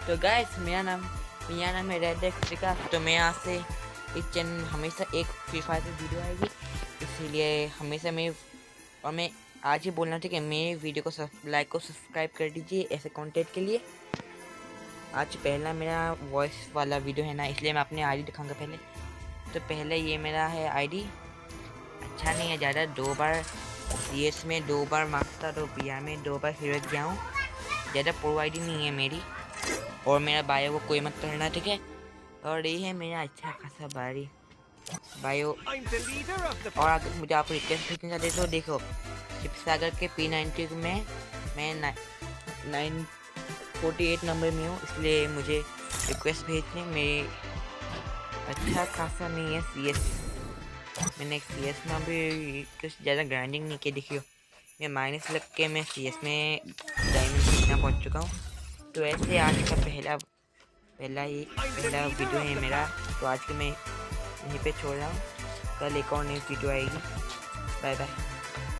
तो गाइस मेरा नाम है रेड एक्ट्रिका। तो मैं यहाँ से इस चैनल हमेशा एक फ्री फायर की वीडियो आएगी, इसीलिए हमेशा मैं आज ही बोलना था कि मेरे वीडियो को लाइक को सब्सक्राइब कर दीजिए ऐसे कंटेंट के लिए। आज पहला मेरा वॉइस वाला वीडियो है ना, इसलिए मैं अपनी आईडी दिखाऊंगा पहले। तो पहले ये मेरा है आईडी, अच्छा नहीं है ज़्यादा। 2 बार CS में 2 बार मास्टर और PR में 2 बार हीरो गया हूँ, ज़्यादा प्रो आईडी नहीं है मेरी। और मेरा बायो को कोई मत करना, ठीक है। और ये है मेरा अच्छा खासा बायो। और अगर मुझे आप रिक्वेस्ट भेजना चाहते तो देखो, शिवसागर के P90 में मैं 948 नंबर में हूँ, इसलिए मुझे रिक्वेस्ट भेजने मेरे अच्छा खासा नहीं है CS। मैंने CS में अभी कुछ ज़्यादा ग्राइंडिंग नहीं की, देखियो मैं माइनस लग के मैं CS में डायमंड सीखना पहुँच चुका हूँ। तो ऐसे आज का पहला वीडियो है मेरा। तो आज के मैं यहीं पे छोड़ रहा हूँ, कल एक और नई वीडियो आएगी। Bye bye.